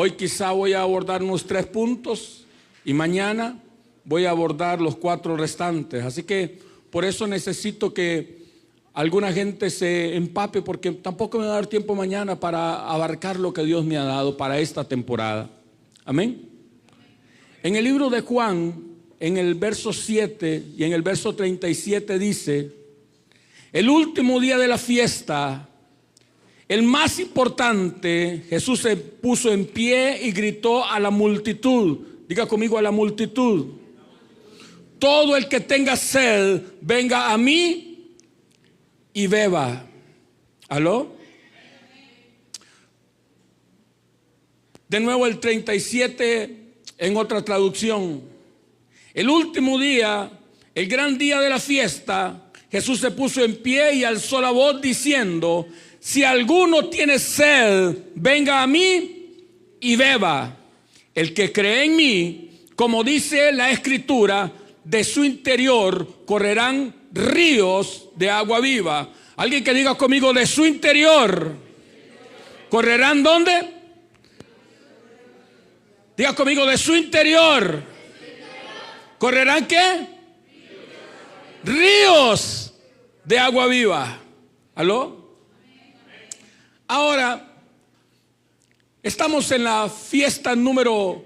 Hoy quizá voy a abordar unos 3 puntos y mañana voy a abordar los 4 restantes. Así que por eso necesito que alguna gente se empape, porque tampoco me va a dar tiempo mañana para abarcar lo que Dios me ha dado para esta temporada. Amén. En el libro de Juan, en el verso 7 y en el verso 37 dice: el último día de la fiesta, el más importante, Jesús se puso en pie y gritó a la multitud. Diga conmigo: a la multitud. Todo el que tenga sed, venga a mí y beba. ¿Aló? De nuevo el 37 en otra traducción. El último día, el gran día de la fiesta, Jesús se puso en pie y alzó la voz diciendo: si alguno tiene sed, venga a mí y beba. El que cree en mí, como dice la Escritura, de su interior correrán ríos de agua viva. Alguien que diga conmigo: de su interior correrán, ¿dónde? Diga conmigo: de su interior correrán, ¿qué? Ríos de agua viva. ¿Aló? Ahora, estamos en la fiesta número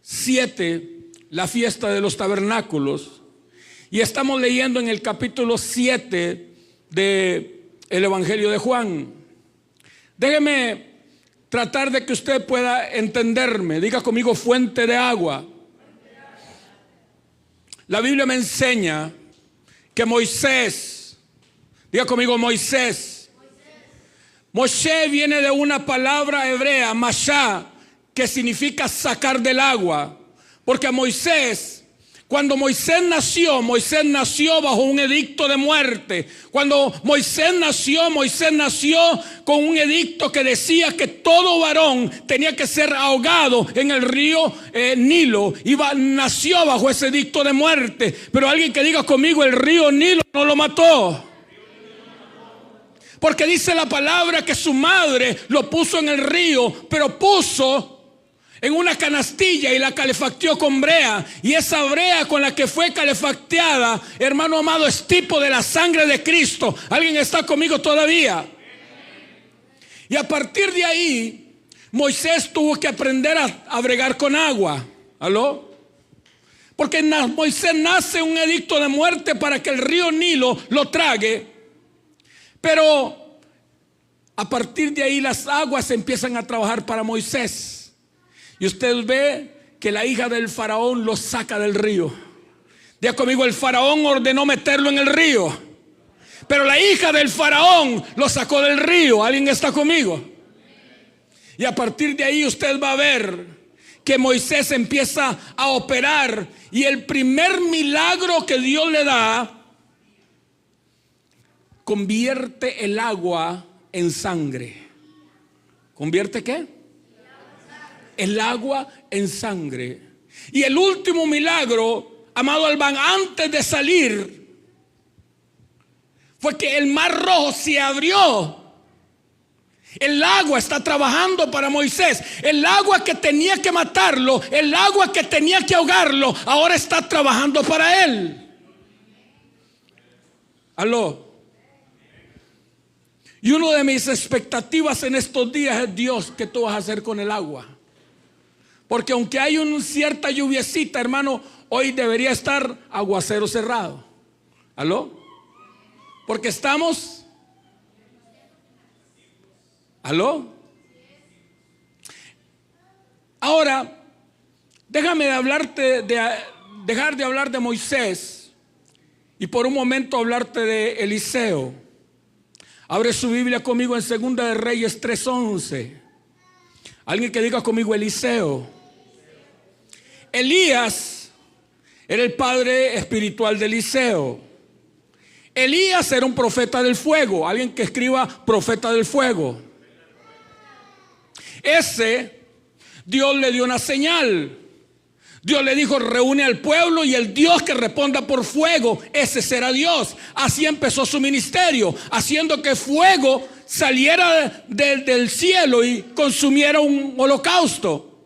7, la fiesta de los tabernáculos, y estamos leyendo en el capítulo 7 del Evangelio de Juan. Déjeme tratar de que usted pueda entenderme. Diga conmigo: fuente de agua. La Biblia me enseña que Moisés, diga conmigo: Moisés. Moshe viene de una palabra hebrea, mashá, que significa sacar del agua. Porque Moisés, cuando Moisés nació bajo un edicto de muerte. Cuando Moisés nació con un edicto que decía que todo varón tenía que ser ahogado en el río Nilo. Nació bajo ese edicto de muerte. Pero alguien que diga conmigo: el río Nilo no lo mató. Porque dice la palabra que su madre lo puso en el río, pero puso en una canastilla y la calefactó con brea. Y esa brea con la que fue calefacteada, hermano amado, es tipo de la sangre de Cristo. ¿Alguien está conmigo todavía? Y a partir de ahí, Moisés tuvo que aprender a bregar con agua. ¿Aló? Porque Moisés nace un edicto de muerte para que el río Nilo lo trague. Pero a partir de ahí las aguas empiezan a trabajar para Moisés. Y usted ve que la hija del faraón lo saca del río. Diga conmigo: el faraón ordenó meterlo en el río, pero la hija del faraón lo sacó del río. ¿Alguien está conmigo? Y a partir de ahí usted va a ver que Moisés empieza a operar. Y el primer milagro que Dios le da, convierte el agua en sangre. ¿Convierte qué? El agua en sangre. Y el último milagro, amado Albán, antes de salir, fue que el mar rojo se abrió. El agua está trabajando para Moisés. El agua que tenía que matarlo, el agua que tenía que ahogarlo, ahora está trabajando para él. Aló. Y una de mis expectativas en estos días es: Dios, ¿qué tú vas a hacer con el agua? Porque aunque hay una cierta lluviecita, hermano, hoy debería estar aguacero cerrado. ¿Aló? Porque estamos... ¿Aló? Ahora, déjame dejar de hablar de Moisés y por un momento hablarte de Eliseo. Abre su Biblia conmigo en 2 de Reyes 3:11. Alguien que diga conmigo: Eliseo. Elías era el padre espiritual de Eliseo. Elías era un profeta del fuego. Alguien que escriba: profeta del fuego. Ese, Dios le dio una señal. Dios le dijo: reúne al pueblo y el Dios que responda por fuego, ese será Dios. Así empezó su ministerio, haciendo que fuego saliera del cielo y consumiera un holocausto.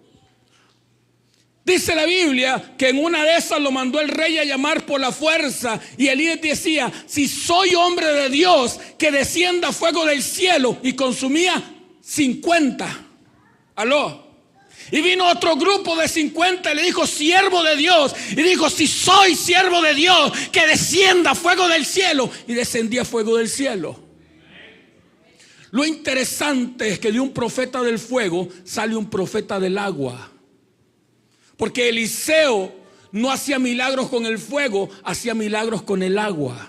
Dice la Biblia que en una de esas lo mandó el rey a llamar por la fuerza, y Elías decía: si soy hombre de Dios, que descienda fuego del cielo, y consumía 50. Aló. Y vino otro grupo de 50 y le dijo: siervo de Dios. Y dijo: si soy siervo de Dios, que descienda fuego del cielo. Y descendía fuego del cielo. Lo interesante es que de un profeta del fuego sale un profeta del agua. Porque Eliseo no hacía milagros con el fuego, hacía milagros con el agua.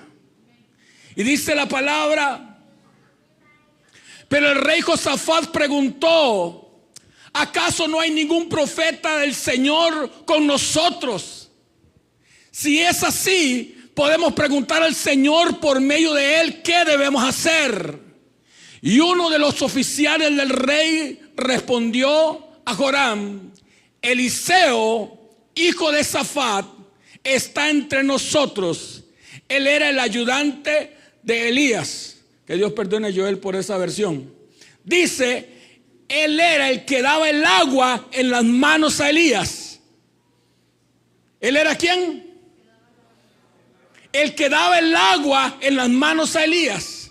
Y dice la palabra: pero el rey Josafat preguntó: ¿acaso no hay ningún profeta del Señor con nosotros? Si es así, podemos preguntar al Señor por medio de él qué debemos hacer. Y uno de los oficiales del rey respondió a Joram: Eliseo, hijo de Safat, está entre nosotros. Él era el ayudante de Elías. Que Dios perdone a Joel por esa versión. Dice: él era el que daba el agua en las manos a Elías. ¿Él era quién? El que daba el agua en las manos a Elías.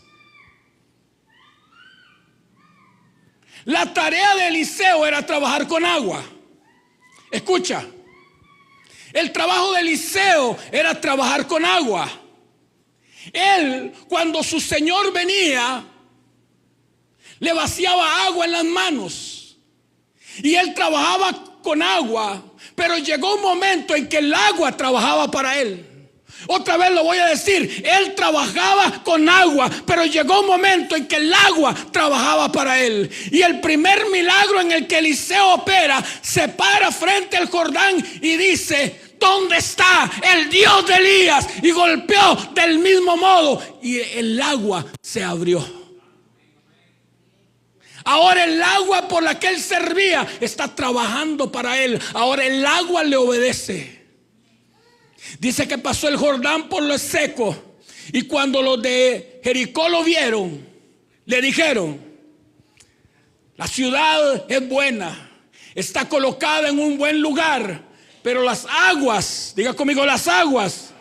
La tarea de Eliseo era trabajar con agua. Escucha, el trabajo de Eliseo era trabajar con agua. Él, cuando su señor venía, le vaciaba agua en las manos y él trabajaba con agua, pero llegó un momento en que el agua trabajaba para él. Otra vez lo voy a decir: él trabajaba con agua, pero llegó un momento en que el agua trabajaba para él. Y el primer milagro en el que Eliseo opera, se para frente al Jordán y dice: ¿dónde está el Dios de Elías? Y golpeó del mismo modo y el agua se abrió. Ahora el agua por la que él servía está trabajando para él. Ahora el agua le obedece. Dice que pasó el Jordán por lo seco, y cuando los de Jericó lo vieron, le dijeron: la ciudad es buena, está colocada en un buen lugar, pero las aguas, diga conmigo, las aguas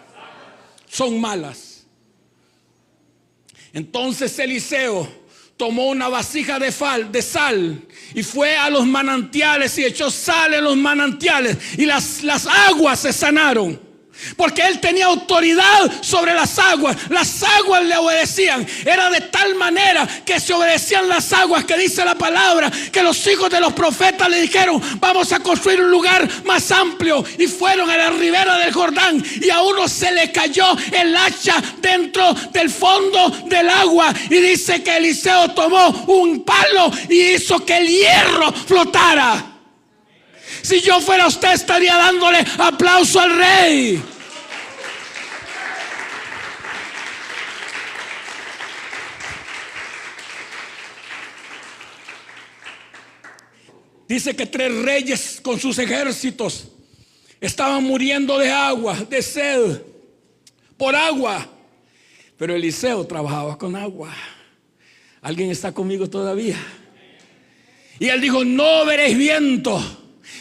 son malas. Entonces Eliseo tomó una vasija de sal y fue a los manantiales y echó sal en los manantiales, y las aguas se sanaron. Porque él tenía autoridad sobre las aguas le obedecían. Era de tal manera que se obedecían las aguas, que dice la palabra que los hijos de los profetas le dijeron: vamos a construir un lugar más amplio. Y fueron a la ribera del Jordán, y a uno se le cayó el hacha dentro del fondo del agua, y dice que Eliseo tomó un palo y hizo que el hierro flotara. Si yo fuera usted, estaría dándole aplauso al rey. Dice que 3 reyes con sus ejércitos estaban muriendo de agua, de sed, por agua. Pero Eliseo trabajaba con agua. ¿Alguien está conmigo todavía? Y él dijo: no veréis viento,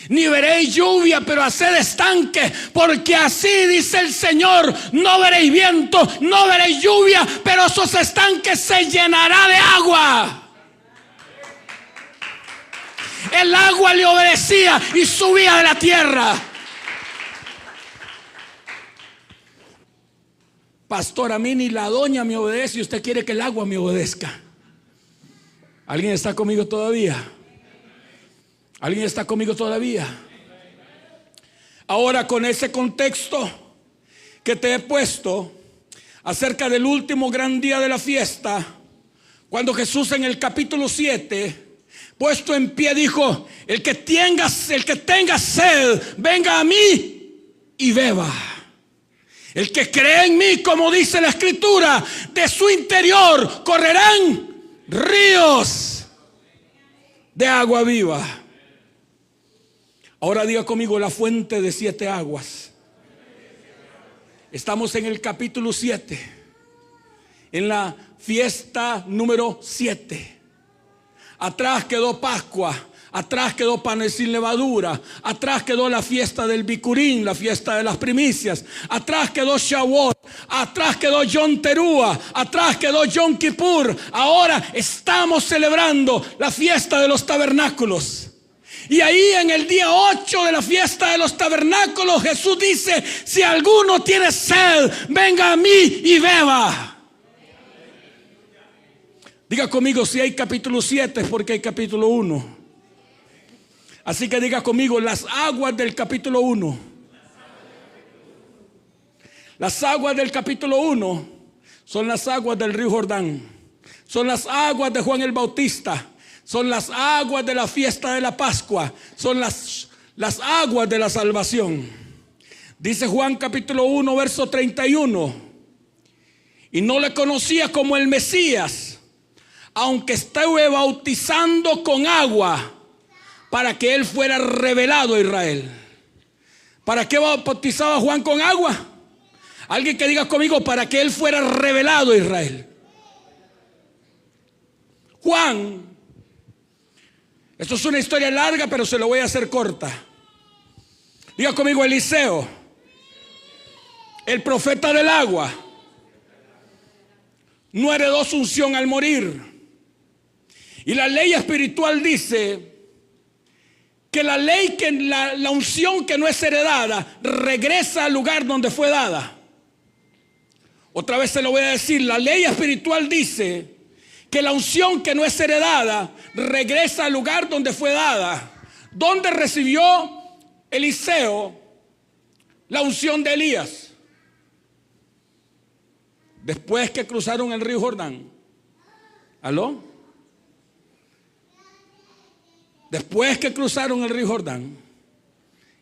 ni veréis lluvia, pero haced estanque, porque así dice el Señor: no veréis viento, no veréis lluvia, pero esos estanques se llenará de agua. El agua le obedecía y subía de la tierra. Pastor, a mí ni la doña me obedece y usted quiere que el agua me obedezca. ¿Alguien está conmigo todavía? ¿Alguien está conmigo todavía? Ahora, con ese contexto que te he puesto acerca del último gran día de la fiesta, cuando Jesús en el capítulo 7, puesto en pie, dijo: el que tenga sed, venga a mí y beba. El que cree en mí, como dice la Escritura, de su interior correrán ríos de agua viva. Ahora diga conmigo: la fuente de 7 aguas. Estamos en el capítulo 7, en la fiesta número 7. Atrás quedó Pascua, Atrás quedó panes sin levadura. Atrás quedó la fiesta del Bicurín, la fiesta de las primicias. Atrás quedó Shavuot. Atrás quedó Yom Teruah. Atrás quedó Yom Kippur. Ahora estamos celebrando la fiesta de los tabernáculos. Y ahí en el día 8 de la fiesta de los tabernáculos, Jesús dice: si alguno tiene sed, venga a mí y beba. Diga conmigo, si hay capítulo 7 es porque hay capítulo 1. Así que diga conmigo, las aguas del capítulo 1. Las aguas del capítulo 1 son las aguas del río Jordán. Son las aguas de Juan el Bautista. Son las aguas de la fiesta de la Pascua. Son las aguas de la salvación. Dice Juan capítulo 1 verso 31. Y no le conocía como el Mesías, aunque estuve bautizando con agua, para que él fuera revelado a Israel. ¿Para qué bautizaba Juan con agua? Alguien que diga conmigo: para que él fuera revelado a Israel. Juan, esto es una historia larga, pero se lo voy a hacer corta. Diga conmigo: Eliseo, el profeta del agua, no heredó su unción al morir. Y la ley espiritual dice que la ley, que la unción que no es heredada, regresa al lugar donde fue dada. Otra vez se lo voy a decir: la ley espiritual dice que la unción que no es heredada regresa al lugar donde fue dada. ¿Dónde recibió Eliseo la unción de Elías? Después que cruzaron el río Jordán. ¿Aló? Después que cruzaron el río Jordán.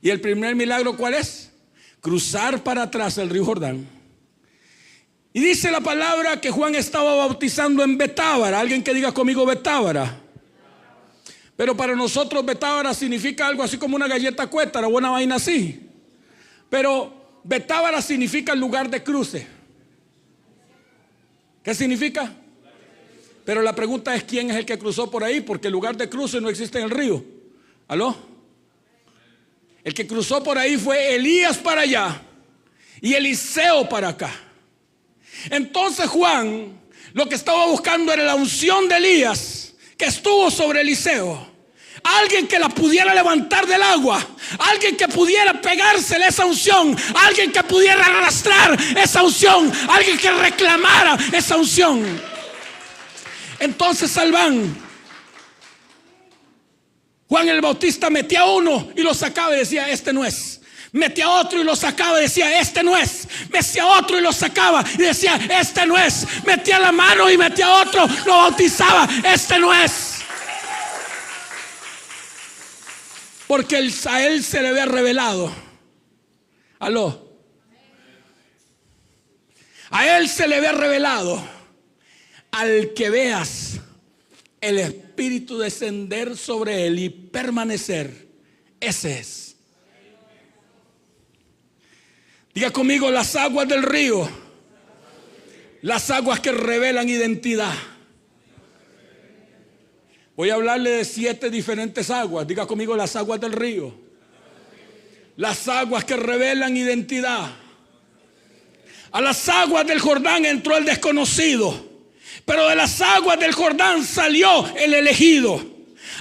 ¿Y el primer milagro cuál es? Cruzar para atrás el río Jordán. Y dice la palabra que Juan estaba bautizando en Betábara. Alguien que diga conmigo Betábara. Pero para nosotros Betábara significa algo así como una galleta cuétara o una vaina así. Pero Betábara significa el lugar de cruce. ¿Qué significa? Pero la pregunta es: ¿quién es el que cruzó por ahí? Porque el lugar de cruce no existe en el río. ¿Aló? El que cruzó por ahí fue Elías para allá y Eliseo para acá. Entonces Juan lo que estaba buscando era la unción de Elías que estuvo sobre Eliseo. Alguien que la pudiera levantar del agua. Alguien que pudiera pegársele esa unción. Alguien que pudiera arrastrar esa unción. Alguien que reclamara esa unción. Entonces Salván, Juan el Bautista metía a uno y lo sacaba y decía: este no es. Metía a otro y lo sacaba y decía: este no es. Metía a otro y lo sacaba y decía: este no es. Metía la mano y metía a otro, lo bautizaba: este no es. Porque a él se le había revelado. ¿Aló? A él se le había revelado: al que veas el Espíritu descender sobre él y permanecer, ese es. Diga conmigo: las aguas del río, las aguas que revelan identidad. Voy a hablarle de 7 diferentes aguas. Diga conmigo: las aguas del río, las aguas que revelan identidad. A las aguas del Jordán entró el desconocido, pero de las aguas del Jordán salió el elegido.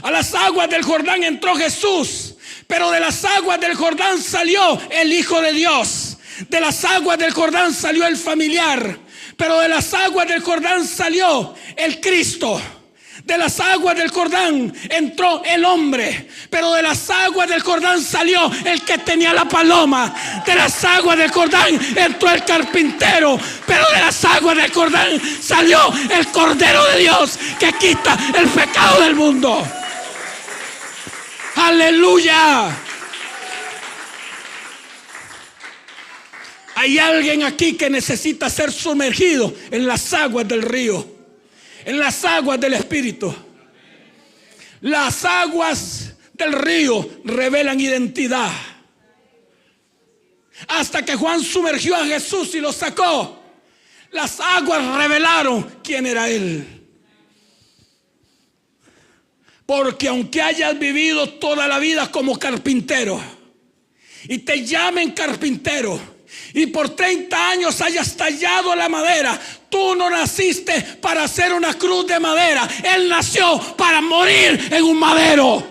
A las aguas del Jordán entró Jesús, pero de las aguas del Jordán salió el Hijo de Dios. De las aguas del Jordán salió el familiar, pero de las aguas del Jordán salió el Cristo. De las aguas del Jordán entró el hombre, pero de las aguas del Jordán salió el que tenía la paloma. De las aguas del Jordán entró el carpintero, pero de las aguas del Jordán salió el Cordero de Dios que quita el pecado del mundo. ¡Aleluya! Hay alguien aquí que necesita ser sumergido en las aguas del río, en las aguas del Espíritu. Las aguas del río revelan identidad. Hasta que Juan sumergió a Jesús y lo sacó, las aguas revelaron quién era él. Porque aunque hayas vivido toda la vida como carpintero y te llamen carpintero y por 30 años hayas tallado la madera, tú no naciste para hacer una cruz de madera. Él nació para morir en un madero.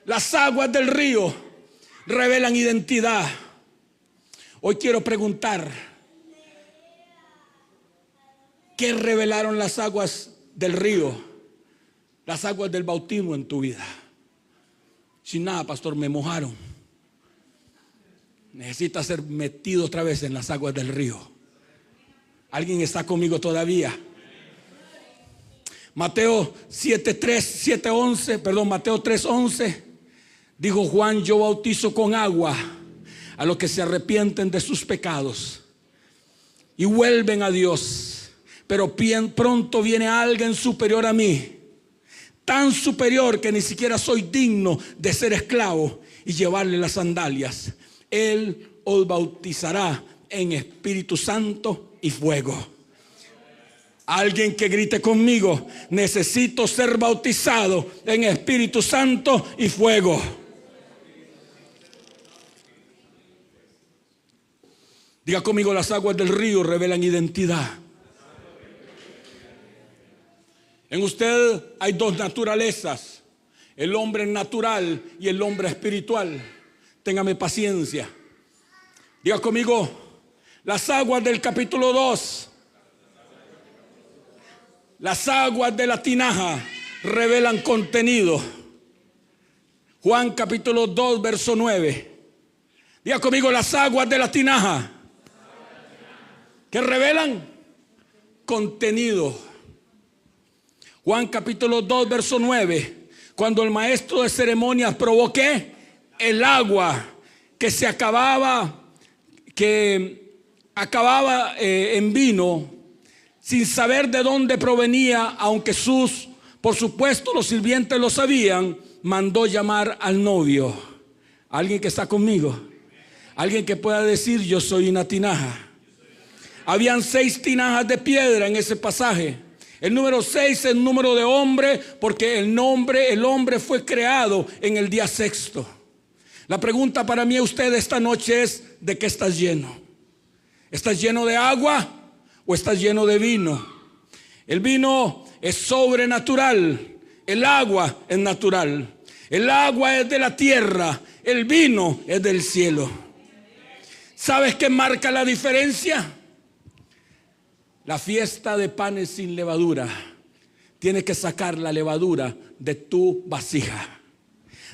Las aguas del río revelan identidad. Hoy quiero preguntar, ¿qué revelaron las aguas del río? Las aguas del bautismo en tu vida. Sin nada, pastor, me mojaron. Necesitas ser metido otra vez en las aguas del río. ¿Alguien está conmigo todavía? Mateo 3:11 dijo Juan: yo bautizo con agua a los que se arrepienten de sus pecados y vuelven a Dios, pero pronto viene alguien superior a mí, tan superior que ni siquiera soy digno de ser esclavo y llevarle las sandalias. Él os bautizará en Espíritu Santo y fuego. Alguien que grite conmigo: necesito ser bautizado en Espíritu Santo y fuego. Diga conmigo: las aguas del río revelan identidad. En usted hay dos naturalezas: el hombre natural y el hombre espiritual. Téngame paciencia. Diga conmigo: las aguas del capítulo 2, las aguas de la tinaja revelan contenido. Juan capítulo 2 verso 9. Diga conmigo: las aguas de la tinaja que revelan contenido. Juan capítulo 2 verso 9. Cuando el maestro de ceremonias probó ¿qué? El agua que se acababa en vino, sin saber de dónde provenía, aunque por supuesto los sirvientes lo sabían, mandó llamar al novio. ¿Alguien que está conmigo? Alguien que pueda decir: yo soy una tinaja. Habían 6 tinajas de piedra en ese pasaje. El número 6 es el número de hombre, porque el hombre fue creado en el día sexto. La pregunta para mí a usted esta noche es: ¿de qué estás lleno? ¿Estás lleno de agua o estás lleno de vino? El vino es sobrenatural, el agua es natural. El agua es de la tierra, el vino es del cielo. ¿Sabes qué marca la diferencia? La fiesta de panes sin levadura. Tienes que sacar la levadura de tu vasija.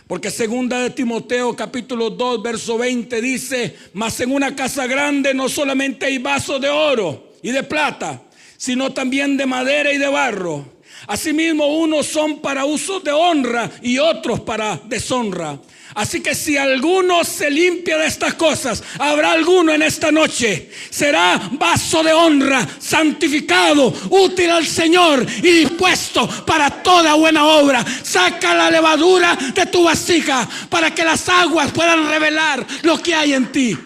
Porque segunda de Timoteo capítulo 2 verso 20 dice: mas en una casa grande no solamente hay vasos de oro y de plata, sino también de madera y de barro. Asimismo, unos son para usos de honra y otros para deshonra. Así que si alguno se limpia de estas cosas, habrá alguno en esta noche, será vaso de honra, santificado, útil al Señor y dispuesto para toda buena obra. Saca la levadura de tu vasija para que las aguas puedan revelar lo que hay en ti.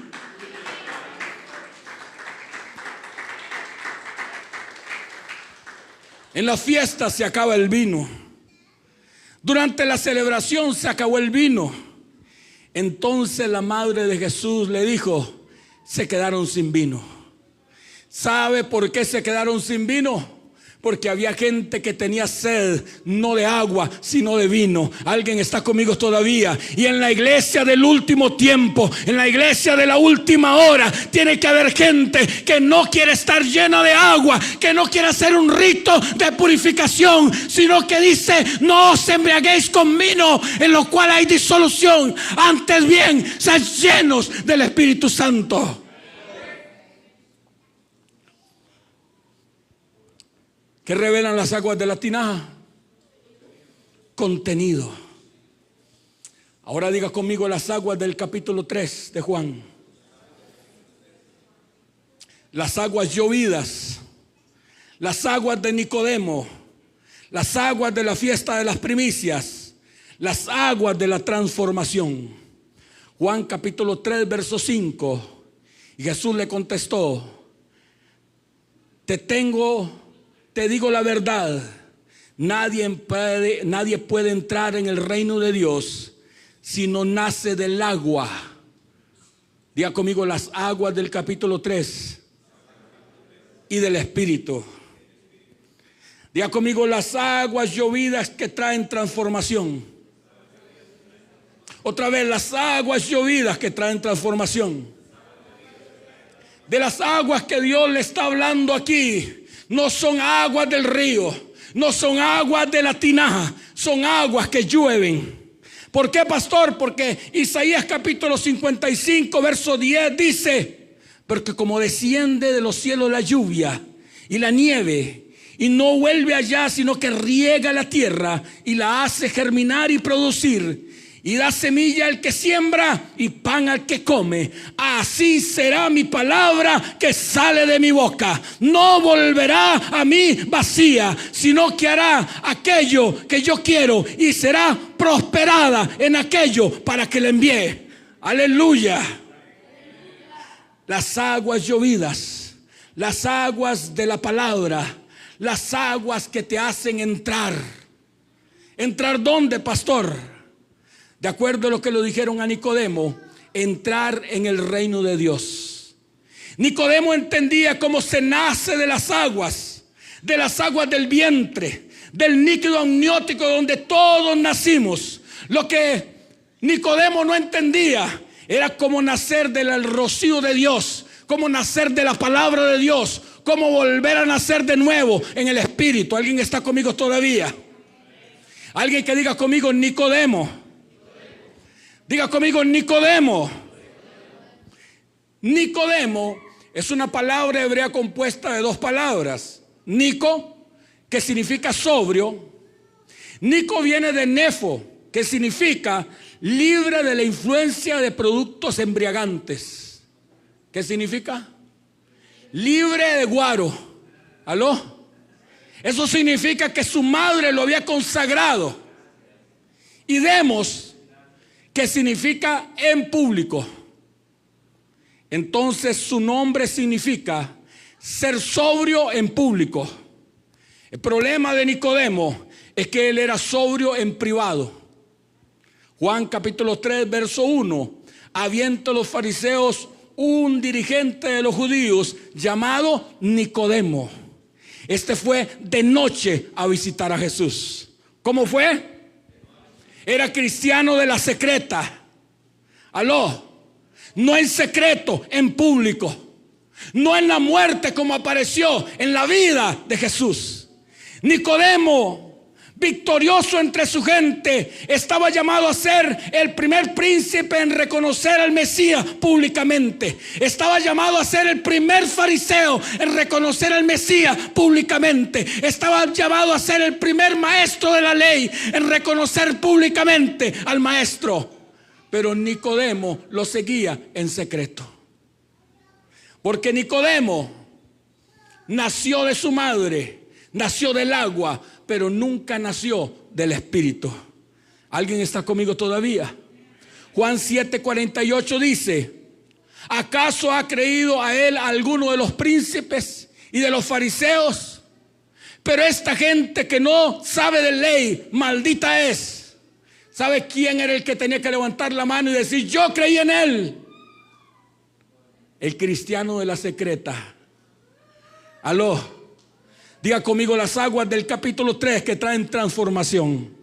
En la fiesta se acaba el vino. Durante la celebración se acabó el vino. Entonces la madre de Jesús le dijo: se quedaron sin vino. ¿Sabe por qué se quedaron sin vino? Porque había gente que tenía sed, no de agua, sino de vino. Alguien está conmigo todavía. Y en la iglesia del último tiempo, en la iglesia de la última hora, tiene que haber gente que no quiere estar llena de agua, que no quiere hacer un rito de purificación, sino que dice: no os embriaguéis con vino, en lo cual hay disolución. Antes bien, sed llenos del Espíritu Santo. ¿Qué revelan las aguas de la tinaja? Contenido. Ahora diga conmigo: las aguas del capítulo 3 de Juan. Las aguas llovidas, las aguas de Nicodemo, las aguas de la fiesta de las primicias, las aguas de la transformación. Juan capítulo 3 verso 5. Y Jesús le contestó: te digo la verdad, Nadie puede entrar en el reino de Dios si no nace del agua. Diga conmigo, las aguas del capítulo 3 y del Espíritu. Diga conmigo, las aguas llovidas que traen transformación. Otra vez, las aguas llovidas que traen transformación. De las aguas que Dios le está hablando aquí, no son aguas del río, no son aguas de la tinaja, son aguas que llueven. ¿Por qué, pastor? Porque Isaías capítulo 55 verso 10 dice: porque como desciende de los cielos la lluvia y la nieve, y no vuelve allá, sino que riega la tierra y la hace germinar y producir, y da semilla al que siembra y pan al que come, así será mi palabra que sale de mi boca. No volverá a mí vacía, sino que hará aquello que yo quiero y será prosperada en aquello para que le envíe. Aleluya. Las aguas llovidas, las aguas de la palabra, las aguas que te hacen entrar. ¿Entrar dónde, pastor? De acuerdo a lo que le dijeron a Nicodemo, entrar en el reino de Dios. Nicodemo entendía cómo se nace de las aguas del vientre, del líquido amniótico donde todos nacimos. Lo que Nicodemo no entendía era cómo nacer del rocío de Dios, cómo nacer de la palabra de Dios, cómo volver a nacer de nuevo en el Espíritu. ¿Alguien está conmigo todavía? Alguien que diga conmigo, Nicodemo. Diga conmigo, Nicodemo. Nicodemo es una palabra hebrea compuesta de dos palabras. Nico, que significa sobrio. Nico viene de nefo, que significa libre de la influencia de productos embriagantes. ¿Qué significa? Libre de guaro. ¿Aló? Eso significa que su madre lo había consagrado. Y demos, que significa en público. Entonces su nombre significa ser sobrio en público. El problema de Nicodemo es que él era sobrio en privado. Juan capítulo 3 verso 1. Habiendo los fariseos un dirigente de los judíos llamado Nicodemo. Este fue de noche a visitar a Jesús. ¿Cómo fue? Era cristiano de la secreta. Aló. No en secreto, en público. No en la muerte como apareció en la vida de Jesús. Nicodemo, victorioso entre su gente, estaba llamado a ser el primer príncipe en reconocer al Mesías públicamente. Estaba llamado a ser el primer fariseo en reconocer al Mesías públicamente. Estaba llamado a ser el primer maestro de la ley en reconocer públicamente al maestro. Pero Nicodemo lo seguía en secreto. Porque Nicodemo nació de su madre, nació del agua, pero nunca nació del Espíritu. ¿Alguien está conmigo todavía? Juan 7:48 dice: ¿acaso ha creído a él alguno de los príncipes y de los fariseos? Pero esta gente que no sabe de ley, maldita es. ¿Sabe quién era el que tenía que levantar la mano y decir: yo creí en él? El cristiano de la secreta. Aló. Diga conmigo, las aguas del capítulo 3 que traen transformación.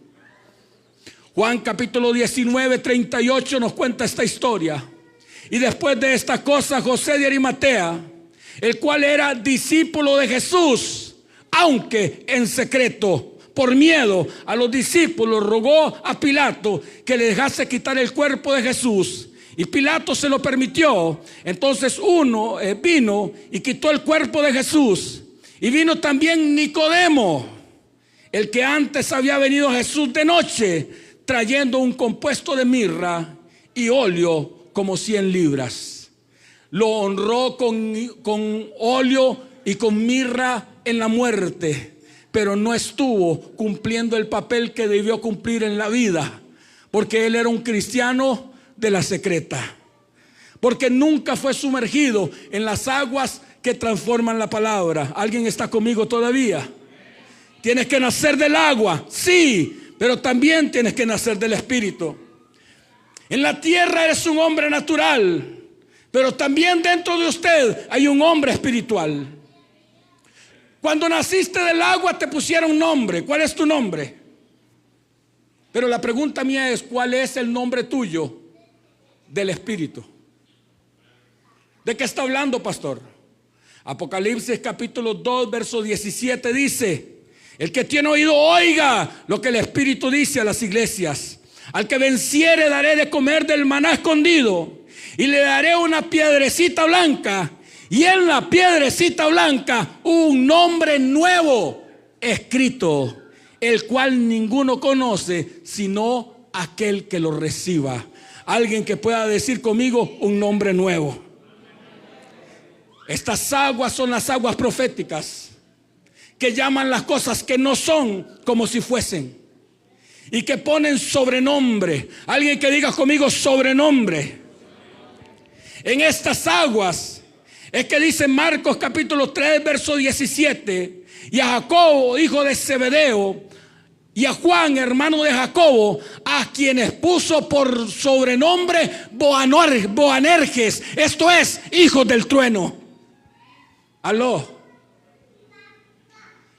Juan capítulo 19:38 nos cuenta esta historia. Y después de estas cosas, José de Arimatea, el cual era discípulo de Jesús, aunque en secreto, por miedo a los discípulos, rogó a Pilato que le dejase quitar el cuerpo de Jesús. Y Pilato se lo permitió. Entonces uno vino y quitó el cuerpo de Jesús. Y vino también Nicodemo, el que antes había venido a Jesús de noche, trayendo un compuesto de mirra y óleo como 100 libras. Lo honró con óleo y con mirra en la muerte, pero no estuvo cumpliendo el papel que debió cumplir en la vida, porque él era un cristiano de la secreta, porque nunca fue sumergido en las aguas que transforman la palabra. ¿Alguien está conmigo todavía? Tienes que nacer del agua, sí, pero también tienes que nacer del Espíritu. En la tierra eres un hombre natural, pero también dentro de usted hay un hombre espiritual. Cuando naciste del agua te pusieron nombre. ¿Cuál es tu nombre? Pero la pregunta mía es, ¿cuál es el nombre tuyo del Espíritu? ¿De qué está hablando, pastor? Apocalipsis capítulo 2, verso 17 dice: el que tiene oído oiga lo que el Espíritu dice a las iglesias. Al que venciere daré de comer del maná escondido, y le daré una piedrecita blanca, y en la piedrecita blanca un nombre nuevo escrito, el cual ninguno conoce sino aquel que lo reciba. Alguien que pueda decir conmigo: un nombre nuevo. Estas aguas son las aguas proféticas, que llaman las cosas que no son como si fuesen, y que ponen sobrenombre. Alguien que diga conmigo: sobrenombre. En estas aguas es que dice Marcos capítulo 3, verso 17: y a Jacobo, hijo de Zebedeo, y a Juan, hermano de Jacobo, a quienes puso por sobrenombre Boanerges, esto es, hijos del trueno. Aló.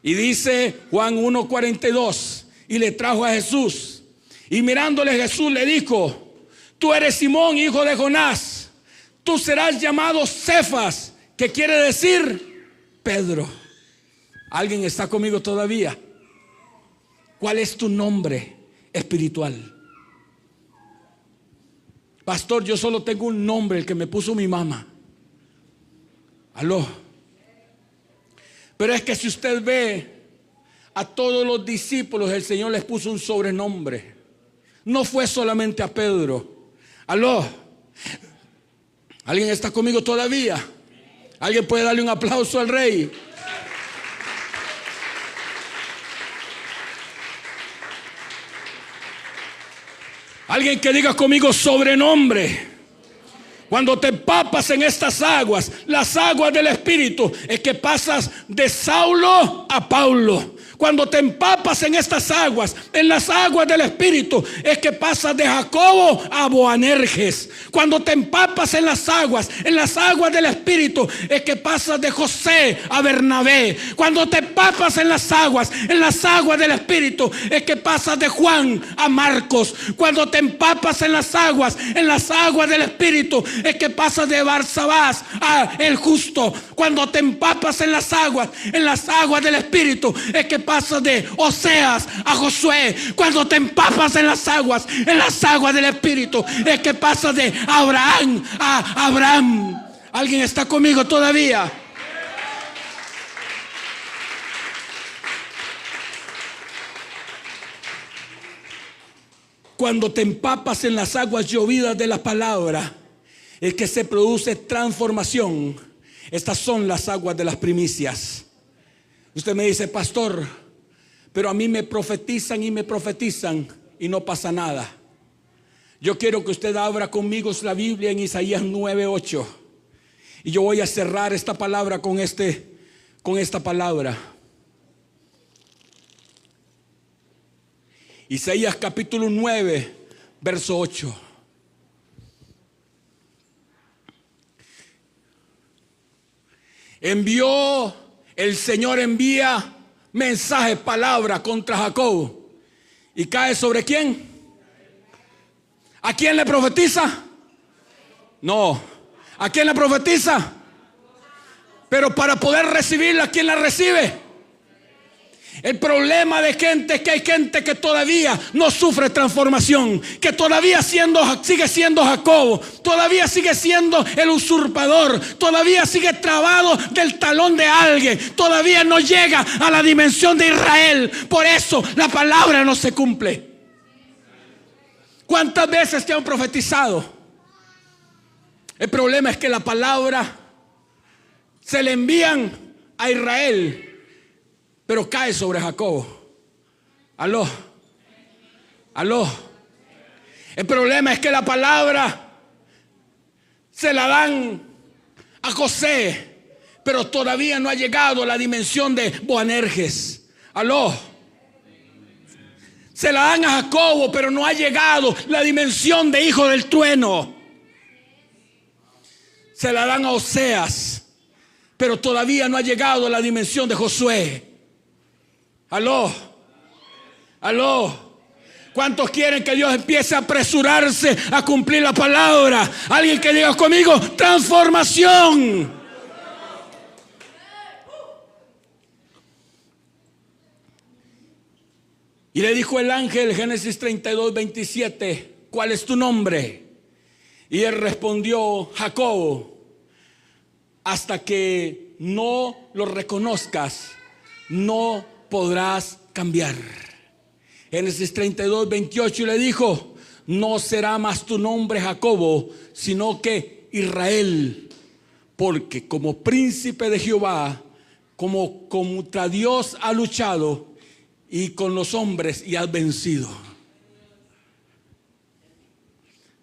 Y dice Juan 1:42: y le trajo a Jesús, y mirándole Jesús le dijo: tú eres Simón, hijo de Jonás, tú serás llamado Cefas, que quiere decir Pedro. ¿Alguien está conmigo todavía? ¿Cuál es tu nombre espiritual? Pastor, yo solo tengo un nombre, el que me puso mi mamá. Aló. Pero es que si usted ve a todos los discípulos, el Señor les puso un sobrenombre. No fue solamente a Pedro. Aló. ¿Alguien está conmigo todavía? ¿Alguien puede darle un aplauso al Rey? Alguien que diga conmigo: sobrenombre. Cuando te empapas en estas aguas, las aguas del Espíritu, es que pasas de Saulo a Paulo. Cuando te empapas en estas aguas, en las aguas del Espíritu, es que pasas de Jacobo a Boanerges. Cuando te empapas en las aguas del Espíritu, es que pasas de José a Bernabé. Cuando te empapas en las aguas del Espíritu, es que pasas de Juan a Marcos. Cuando te empapas en las aguas del Espíritu, es que pasas de Barsabás a el justo. Cuando te empapas en las aguas del Espíritu, es que pasas de Oseas a Josué. Cuando te empapas en las aguas del Espíritu, es que pasas de Abraham a Abraham. ¿Alguien está conmigo todavía? Cuando te empapas en las aguas llovidas de la palabra, es que se produce transformación. Estas son las aguas de las primicias. Usted me dice: pastor, pero a mí me profetizan y no pasa nada. Yo quiero que usted abra conmigo la Biblia en Isaías 9:8. Y yo voy a cerrar esta palabra con esta palabra. Isaías capítulo 9, verso 8. El Señor envía mensaje, palabra contra Jacob. ¿Y cae sobre quién? ¿A quién le profetiza? No. ¿A quién le profetiza? Pero para poder recibirla, ¿quién la recibe? El problema de gente es que hay gente que todavía no sufre transformación, que todavía sigue siendo Jacobo, todavía sigue siendo el usurpador, todavía sigue trabado del talón de alguien, todavía no llega a la dimensión de Israel. Por eso la palabra no se cumple. ¿Cuántas veces te han profetizado? El problema es que la palabra se le envían a Israel, pero cae sobre Jacobo. Aló. El problema es que la palabra se la dan a José, pero todavía no ha llegado a la dimensión de Boanerges. Aló. Se la dan a Jacobo, pero no ha llegado la dimensión de hijo del trueno. Se la dan a Oseas, pero todavía no ha llegado la dimensión de Josué. Aló. Aló. ¿Cuántos quieren que Dios empiece a apresurarse a cumplir la palabra? Alguien que diga conmigo: transformación. Y le dijo el ángel, Génesis 32, 27, ¿cuál es tu nombre? Y él respondió: Jacobo. Hasta que no lo reconozcas, no podrás cambiar. Génesis 32, 28, y le dijo: no será más tu nombre Jacobo, sino que Israel, porque como príncipe de Jehová, como contra Dios ha luchado y con los hombres y has vencido.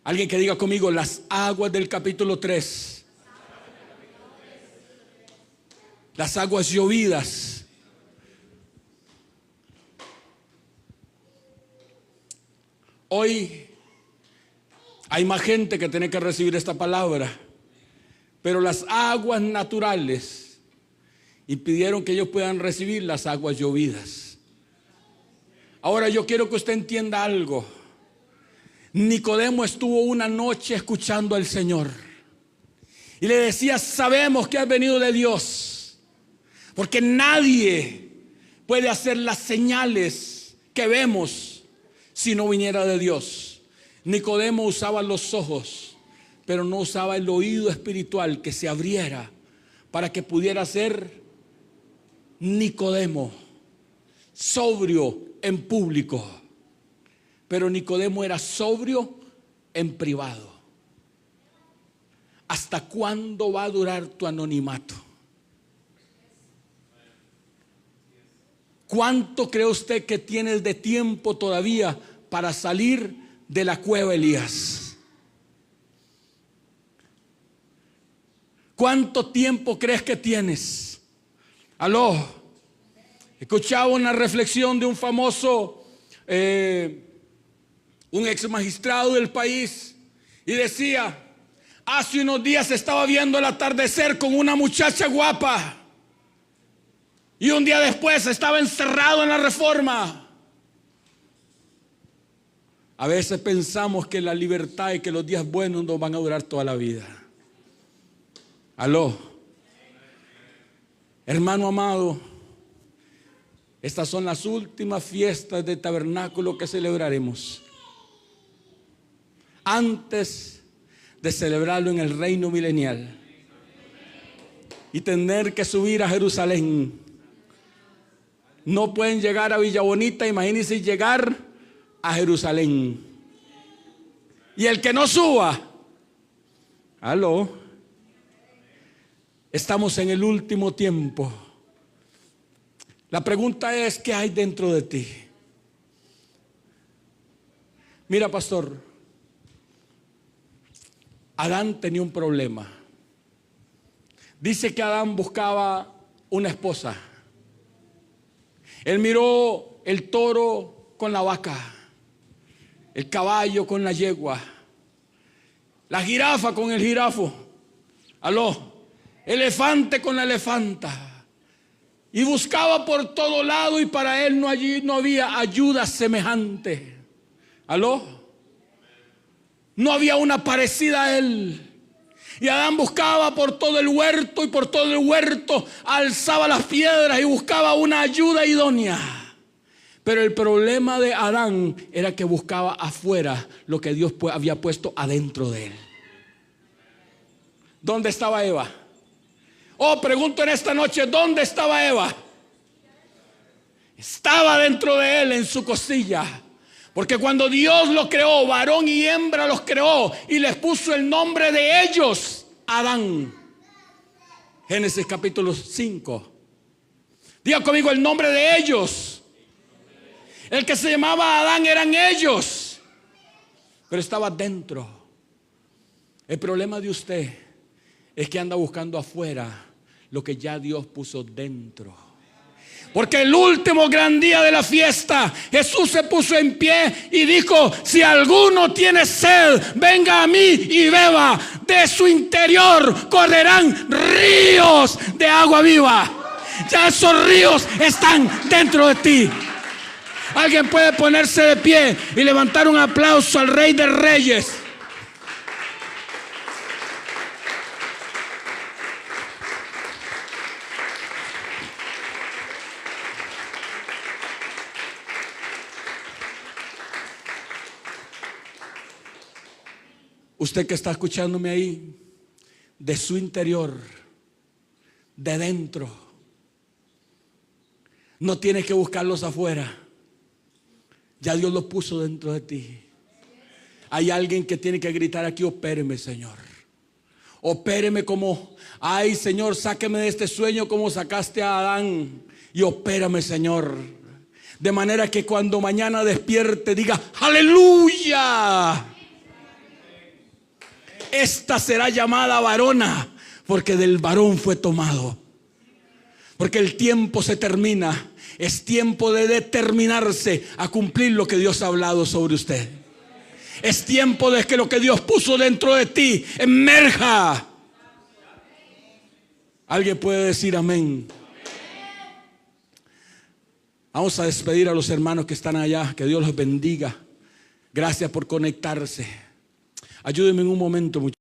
Alguien que diga conmigo: las aguas del capítulo 3, las aguas llovidas. Hoy hay más gente que tiene que recibir esta palabra, pero las aguas naturales impidieron que ellos puedan recibir las aguas llovidas. Ahora yo quiero que usted entienda algo. Nicodemo estuvo una noche escuchando al Señor y le decía: sabemos que has venido de Dios, porque nadie puede hacer las señales que vemos si no viniera de Dios. Nicodemo usaba los ojos, pero no usaba el oído espiritual que se abriera para que pudiera ser Nicodemo, sobrio en público. Pero Nicodemo era sobrio en privado. ¿Hasta cuándo va a durar tu anonimato? ¿Cuánto cree usted que tienes de tiempo todavía para salir de la cueva, Elías? ¿Cuánto tiempo crees que tienes? Aló. Escuchaba una reflexión de un famoso, un ex magistrado del país, y decía: hace unos días estaba viendo el atardecer con una muchacha guapa, y un día después estaba encerrado en la Reforma. A veces pensamos que la libertad y que los días buenos nos van a durar toda la vida. Aló. Hermano amado, estas son las últimas fiestas de tabernáculo que celebraremos antes de celebrarlo en el reino milenial y tener que subir a Jerusalén. No pueden llegar a Villa Bonita, imagínense llegar a Jerusalén. Y el que no suba, aló, estamos en el último tiempo. La pregunta es: ¿qué hay dentro de ti? Mira, pastor, Adán tenía un problema. Dice que Adán buscaba una esposa. Él miró el toro con la vaca, el caballo con la yegua, la jirafa con el jirafo, aló, elefante con la elefanta, y buscaba por todo lado, y para él no había ayuda semejante. aló, no había una parecida a él. Y Adán buscaba por todo el huerto, y por todo el huerto alzaba las piedras y buscaba una ayuda idónea. Pero el problema de Adán era que buscaba afuera lo que Dios había puesto adentro de él. ¿Dónde estaba Eva? Oh, pregunto en esta noche, ¿dónde estaba Eva? Estaba dentro de él, en su costilla. Porque cuando Dios lo creó, varón y hembra los creó, y les puso el nombre de ellos, Adán. Génesis capítulo 5. Diga conmigo: el nombre de ellos. El que se llamaba Adán eran ellos, pero estaba dentro. El problema de usted es que anda buscando afuera lo que ya Dios puso dentro. Porque el último gran día de la fiesta, Jesús se puso en pie y dijo: si alguno tiene sed, venga a mí y beba. De su interior correrán ríos de agua viva. Ya esos ríos están dentro de ti. Alguien puede ponerse de pie y levantar un aplauso al Rey de Reyes. Usted que está escuchándome ahí, de su interior, de dentro, no tienes que buscarlos afuera. Ya Dios los puso dentro de ti. Hay alguien que tiene que gritar aquí: opéreme, Señor. Opéreme como, ay, Señor, sáqueme de este sueño como sacaste a Adán. Y opérame, Señor. De manera que cuando mañana despierte diga: aleluya. Esta será llamada varona, porque del varón fue tomado. Porque el tiempo se termina. Es tiempo de determinarse a cumplir lo que Dios ha hablado sobre usted. Es tiempo de que lo que Dios puso dentro de ti emerja. ¿Alguien puede decir amén? Vamos a despedir a los hermanos que están allá. Que Dios los bendiga. Gracias por conectarse. Ayúdenme en un momento, muchachos.